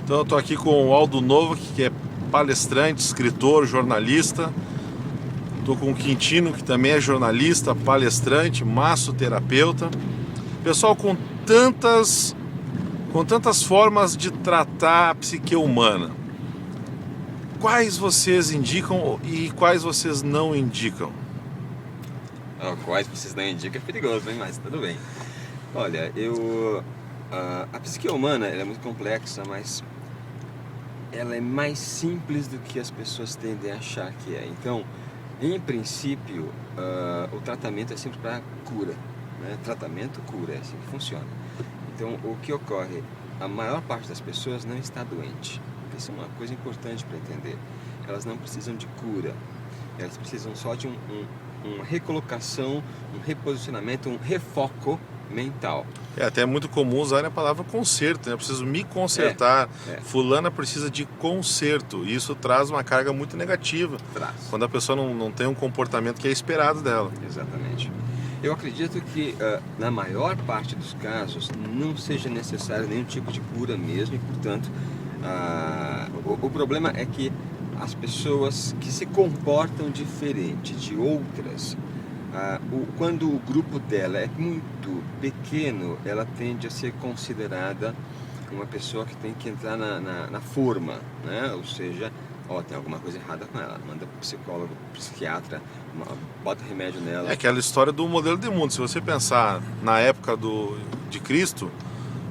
Então eu estou aqui com o Aldo Novo, que é palestrante, escritor, jornalista. Estou com o Quintino, que também é jornalista, palestrante, massoterapeuta. Pessoal com tantas formas de tratar a psique humana. Quais vocês indicam e quais vocês não indicam? Quais vocês não indicam é perigoso, hein? Mas tudo bem. Olha, a psique humana ela é muito complexa, mas ela é mais simples do que as pessoas tendem a achar que é. Então, em princípio, o tratamento é sempre para cura, né? Tratamento, cura, é assim que funciona. Então, o que ocorre? A maior parte das pessoas não está doente. Isso é uma coisa importante para entender. Elas não precisam de cura. Elas precisam só de uma recolocação, um reposicionamento, um refoco mental. É até muito comum usar a palavra conserto, né? Eu preciso me consertar. Fulana precisa de conserto. E isso traz uma carga muito negativa. Quando a pessoa não tem um comportamento que é esperado dela. Exatamente. Eu acredito que na maior parte dos casos não seja necessário nenhum tipo de cura mesmo. E, portanto, o problema é que as pessoas que se comportam diferente de outras, quando o grupo dela é muito pequeno, ela tende a ser considerada uma pessoa que tem que entrar na forma, né? Ou seja, tem alguma coisa errada com ela, manda para o psicólogo, psiquiatra, bota remédio nela. É aquela história do modelo de mundo. Se você pensar na época de Cristo,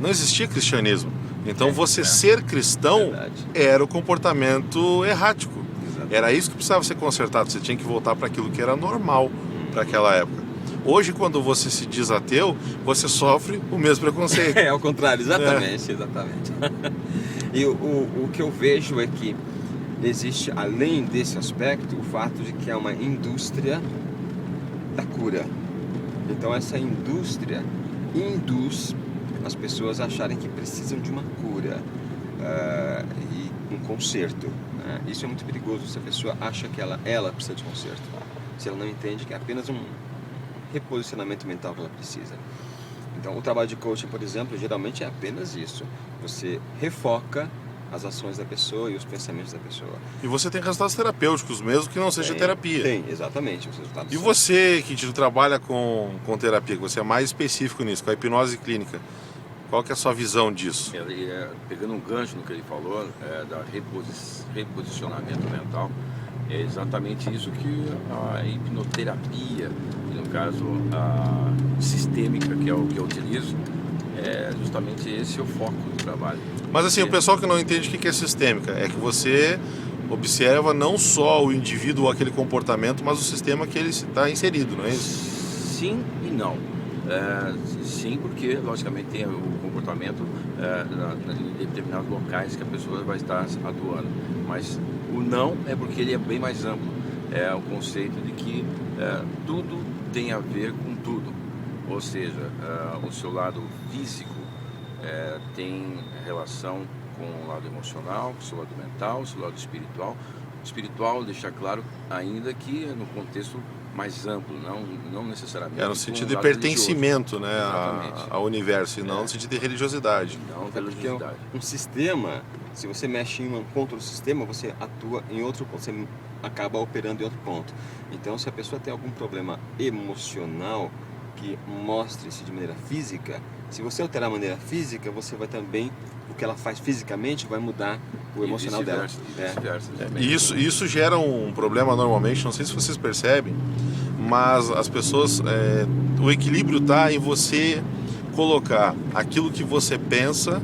não existia cristianismo. Então você ser cristão era o comportamento errático. Exatamente. Era isso que precisava ser consertado. Você tinha que voltar para aquilo que era normal para aquela época. Hoje, quando você se diz ateu, você sofre o mesmo preconceito. É ao contrário, exatamente. E o que eu vejo é que existe, além desse aspecto, o fato de que é uma indústria da cura. Então essa indústria induz as pessoas a acharem que precisam de uma cura e um conserto, né? Isso é muito perigoso se a pessoa acha que ela precisa de conserto, se ela não entende que é apenas um reposicionamento mental que ela precisa. Então o trabalho de coaching, por exemplo, geralmente é apenas isso. Você refoca as ações da pessoa e os pensamentos da pessoa. E você tem resultados terapêuticos, mesmo que não seja terapia. Tem, exatamente. Os resultados e você, que trabalha com terapia, que você é mais específico nisso, com a hipnose clínica, qual que é a sua visão disso? Pegando um gancho no que ele falou, da reposicionamento mental, é exatamente isso que a hipnoterapia, e no caso a sistêmica, que é o que eu utilizo, é justamente esse o foco do trabalho. Mas assim, o pessoal que não entende o que é sistêmica, é que você observa não só o indivíduo ou aquele comportamento, mas o sistema que ele está inserido, não é isso? Sim e não. Sim, porque logicamente tem o comportamento em determinados locais que a pessoa vai estar atuando, mas o não é porque ele é bem mais amplo. É o conceito de que tudo tem a ver com tudo, ou seja, o seu lado físico tem relação com o lado emocional, com o seu lado mental, o seu lado espiritual. O espiritual, deixar claro, ainda que no contexto mais amplo, não necessariamente. No sentido de pertencimento, religioso, né, ao universo, e não no sentido de religiosidade. Não religiosidade. Um sistema, se você mexe em um ponto do sistema, você atua em outro ponto, você acaba operando em outro ponto. Então, se a pessoa tem algum problema emocional que mostre-se de maneira física, se você alterar a maneira física, você vai também, o que ela faz fisicamente vai mudar o emocional dela. Isso gera um problema normalmente, não sei se vocês percebem, mas as pessoas, o equilíbrio está em você colocar aquilo que você pensa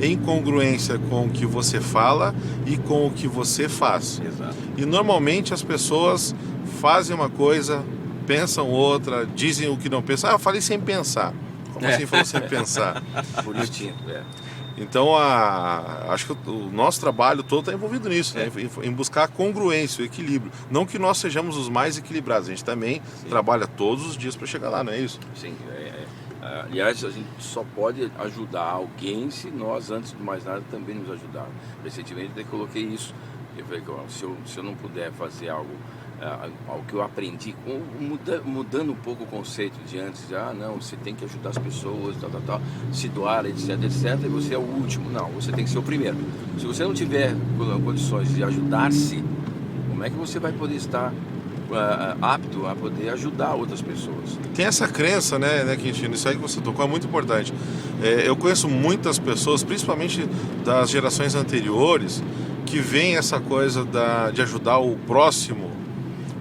em congruência com o que você fala e com o que você faz. Exato. E normalmente as pessoas fazem uma coisa, pensam outra, dizem o que não pensam. Eu falei sem pensar. Como assim falou sem pensar? Por instinto, Então, acho que o nosso trabalho todo está envolvido nisso, né? Em buscar a congruência, o equilíbrio. Não que nós sejamos os mais equilibrados, a gente também trabalha todos os dias para chegar lá, não é isso? Sim, aliás, a gente só pode ajudar alguém se nós, antes de mais nada, também nos ajudarmos. Recentemente eu coloquei isso. Eu falei, se eu não puder fazer algo ao que eu aprendi, mudando um pouco o conceito de antes, não, você tem que ajudar as pessoas, tal, se doar, etc, e você é o último. Não, você tem que ser o primeiro. Se você não tiver condições de ajudar-se, como é que você vai poder estar apto a poder ajudar outras pessoas? Tem essa crença, né, Quintino? Isso aí que você tocou é muito importante. Eu conheço muitas pessoas, principalmente das gerações anteriores, que veem essa coisa de ajudar o próximo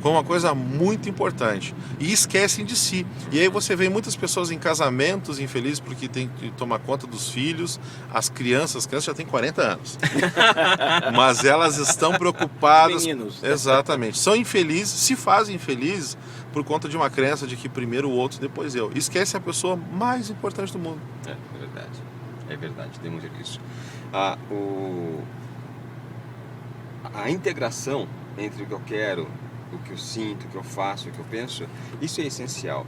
como uma coisa muito importante e esquecem de si. E aí você vê muitas pessoas em casamentos infelizes porque tem que tomar conta dos filhos, as crianças já têm 40 anos, mas elas estão preocupadas. Meninos. Exatamente, são infelizes, se fazem infelizes por conta de uma crença de que primeiro o outro, depois eu. Esquece a pessoa mais importante do mundo. É verdade, tem muito disso. A integração entre o que eu quero, o que eu sinto, o que eu faço, o que eu penso, isso é essencial.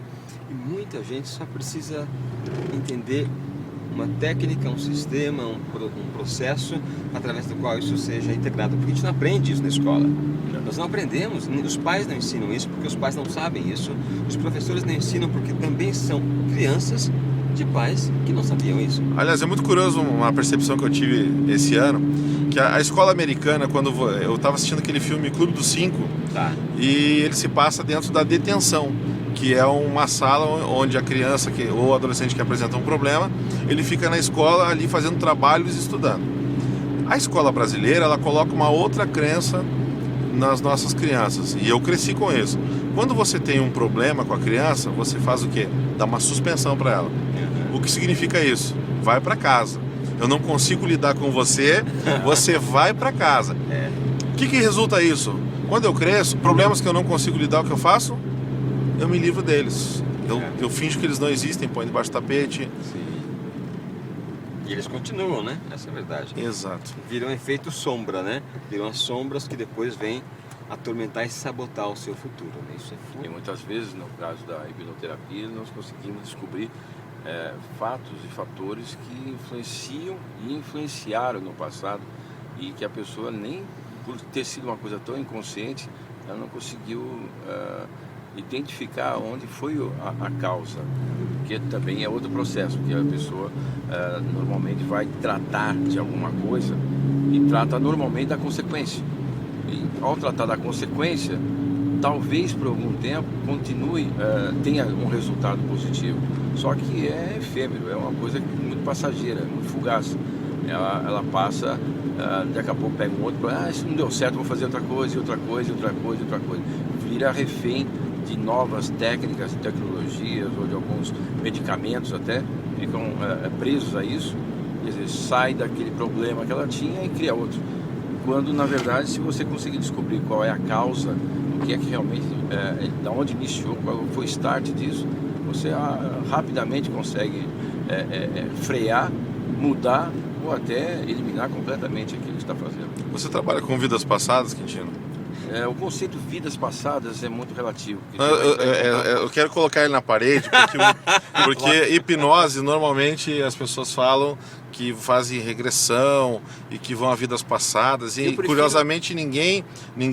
E muita gente só precisa entender uma técnica, um sistema, um processo através do qual isso seja integrado. Porque a gente não aprende isso na escola. Nós não aprendemos, os pais não ensinam isso porque os pais não sabem isso. Os professores não ensinam porque também são crianças de pais que não sabiam isso. Aliás, é muito curioso uma percepção que eu tive esse ano, que a escola americana, quando eu estava assistindo aquele filme Clube dos Cinco, e ele se passa dentro da detenção, que é uma sala onde a criança ou o adolescente que apresenta um problema, ele fica na escola ali fazendo trabalhos e estudando. A escola brasileira, ela coloca uma outra crença nas nossas crianças, e eu cresci com isso. Quando você tem um problema com a criança, você faz o quê? Dá uma suspensão para ela. O que significa isso? Vai para casa. Eu não consigo lidar com você, você vai para casa. O que resulta isso? Quando eu cresço, problemas que eu não consigo lidar, o que eu faço? Eu me livro deles. Eu finjo que eles não existem, põe debaixo do tapete. Sim. E eles continuam, né? Essa é a verdade. Exato. Viram um efeito sombra, né? Viram as sombras que depois vêm atormentar e sabotar o seu futuro. Né? Isso é E muitas vezes, no caso da hipnoterapia, nós conseguimos descobrir fatos e fatores que influenciam e influenciaram no passado e que a pessoa, nem por ter sido uma coisa tão inconsciente, ela não conseguiu identificar onde foi a causa, que também é outro processo, que a pessoa normalmente vai tratar de alguma coisa e trata normalmente da consequência. E ao tratar da consequência, talvez por algum tempo continue, tenha um resultado positivo, só que é efêmero, é uma coisa muito passageira, muito fugaz. Ela passa, daqui a pouco pega um outro, isso não deu certo, vou fazer outra coisa, outra coisa, outra coisa, outra coisa. Vira refém de novas técnicas, tecnologias ou de alguns medicamentos até, ficam presos a isso, quer dizer, sai daquele problema que ela tinha e cria outro. Quando, na verdade, se você conseguir descobrir qual é a causa, o que é que realmente, da onde iniciou, qual foi o start disso, você rapidamente consegue frear, mudar ou até eliminar completamente aquilo que está fazendo. Você trabalha com vidas passadas, Quintino? O conceito de vidas passadas é muito relativo. Eu quero colocar ele na parede, porque hipnose, normalmente as pessoas falam que fazem regressão e que vão a vidas passadas, e curiosamente ninguém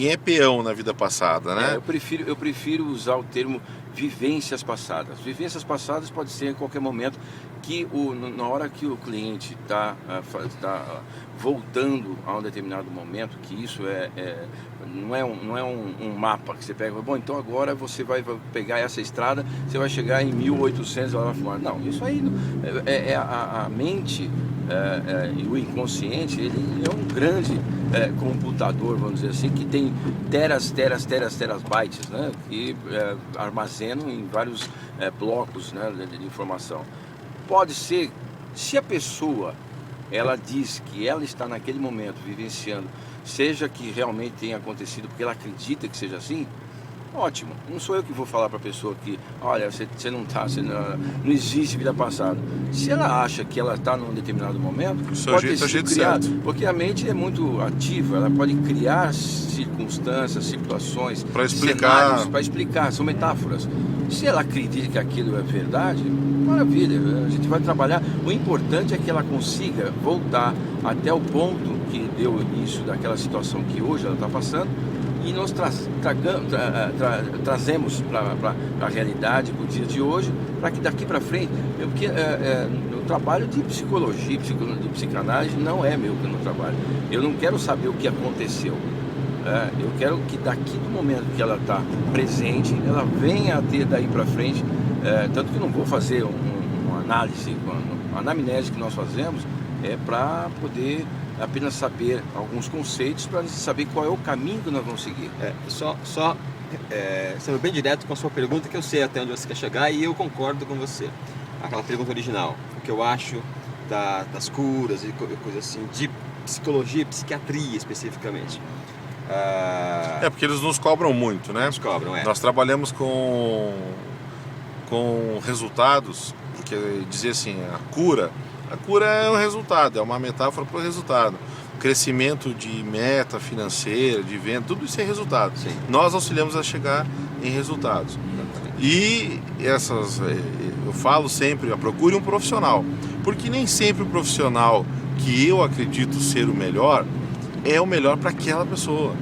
é peão na vida passada, né? Eu prefiro usar o termo vivências passadas. Vivências passadas pode ser em qualquer momento, que na hora que o cliente está voltando a um determinado momento, que isso não é um mapa que você pega, bom, então agora você vai pegar essa estrada, você vai chegar em 1800 e ela vai fumar. Não, isso aí a mente e o inconsciente, ele é um grande computador, vamos dizer assim, que tem terabytes, né, que armazenam em vários blocos, né, de informação. Pode ser, se a pessoa ela diz que ela está naquele momento vivenciando, seja que realmente tenha acontecido porque ela acredita que seja assim, ótimo. Não sou eu que vou falar para a pessoa que, olha, você não está, não existe vida passada. Se ela acha que ela está num determinado momento, pode ter sido criado, porque a mente é muito ativa, ela pode criar circunstâncias, situações, cenários para explicar, são metáforas. Se ela acredita que aquilo é verdade, maravilha, a gente vai trabalhar. O importante é que ela consiga voltar até o ponto que deu início daquela situação que hoje ela está passando e nós trazemos para a realidade, para o dia de hoje, para que daqui para frente, porque o trabalho de psicologia, de psicanálise não é meu trabalho. Eu não quero saber o que aconteceu. Eu quero que daqui do momento que ela está presente, ela venha a ter daí para frente, tanto que não vou fazer uma análise, uma anamnese que nós fazemos, para poder apenas saber alguns conceitos, para saber qual é o caminho que nós vamos seguir. Sendo bem direto com a sua pergunta, que eu sei até onde você quer chegar e eu concordo com você. Aquela pergunta original, o que eu acho das curas e coisas assim, de psicologia e psiquiatria especificamente. Porque eles nos cobram muito, né? Nos cobram, Nós trabalhamos com resultados, porque dizer assim, a cura é o resultado, é uma metáfora para o resultado. Crescimento de meta financeira, de venda, tudo isso é resultado. Sim. Nós auxiliamos a chegar em resultados. Exatamente. E eu falo sempre, procure um profissional, porque nem sempre o profissional que eu acredito ser o melhor é o melhor para aquela pessoa.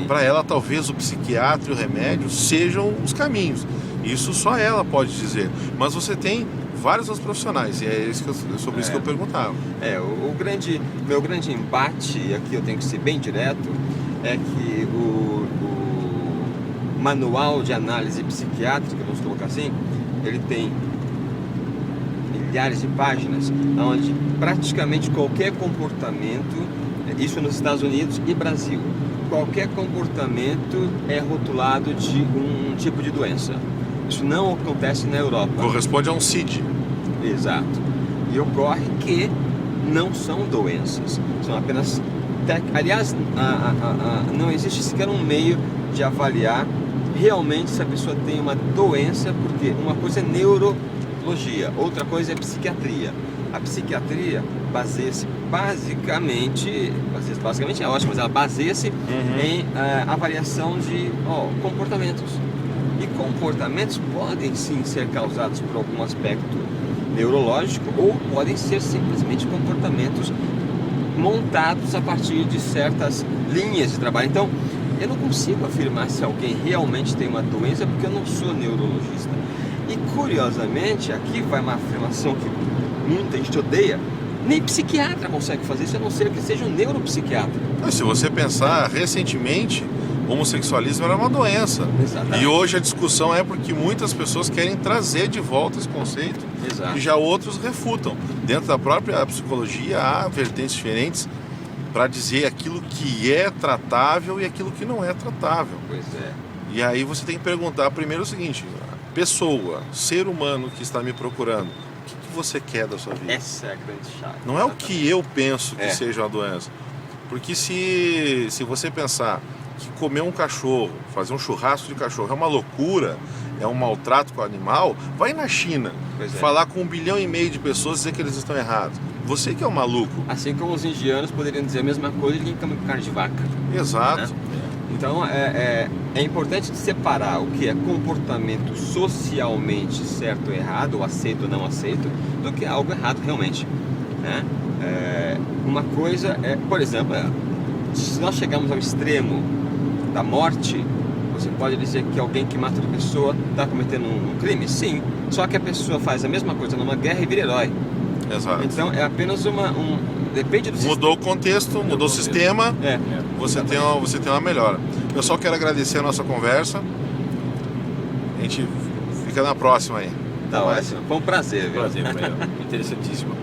Para ela, talvez o psiquiatra e o remédio sejam os caminhos. Isso só ela pode dizer. Mas você tem vários outros profissionais, e é sobre isso que eu perguntava. Meu grande embate, e aqui eu tenho que ser bem direto, é que o manual de análise psiquiátrica, vamos colocar assim, ele tem milhares de páginas, onde praticamente qualquer comportamento, isso nos Estados Unidos e Brasil, qualquer comportamento é rotulado de um tipo de doença. Isso não acontece na Europa. Corresponde a um CID. Exato. E ocorre que não são doenças, são apenas... Aliás, não existe sequer um meio de avaliar realmente se a pessoa tem uma doença, porque uma coisa é neurologia, outra coisa é psiquiatria. A psiquiatria baseia-se basicamente é ótimo, mas ela baseia-se em avaliação de comportamentos. E comportamentos podem sim ser causados por algum aspecto neurológico ou podem ser simplesmente comportamentos montados a partir de certas linhas de trabalho. Então, eu não consigo afirmar se alguém realmente tem uma doença porque eu não sou neurologista. E curiosamente, aqui vai uma afirmação que muita gente odeia, nem psiquiatra consegue fazer isso, a não ser que seja um neuropsiquiatra. Mas se você pensar, recentemente, o homossexualismo era uma doença. Exatamente. E hoje a discussão é porque muitas pessoas querem trazer de volta esse conceito. Exato. E já outros refutam. Dentro da própria psicologia há vertentes diferentes para dizer aquilo que é tratável e aquilo que não é tratável. Pois é. E aí você tem que perguntar primeiro o seguinte: pessoa, ser humano que está me procurando, o que você quer da sua vida? Essa é a grande chave. Não é o que eu penso que seja uma doença. Porque se você pensar que comer um cachorro, fazer um churrasco de cachorro é uma loucura, é um maltrato com o animal, vai na China falar com 1,5 bilhão de pessoas e dizer que eles estão errados. Você que é um maluco. Assim como os indianos poderiam dizer a mesma coisa de quem come carne de vaca. Exato. Né? Então é importante separar o que é comportamento socialmente certo ou errado, ou aceito ou não aceito, do que é algo errado realmente. Né? Uma coisa é, por exemplo, se nós chegarmos ao extremo da morte, você pode dizer que alguém que mata outra pessoa está cometendo um crime? Sim. Só que a pessoa faz a mesma coisa numa guerra e vira herói. Exato. Então é apenas depende do mudou o contexto, mudou o sistema, você tem uma melhora. Eu só quero agradecer a nossa conversa. A gente fica na próxima aí. Tá ótimo. Foi um prazer, viu? Prazer, foi interessantíssimo.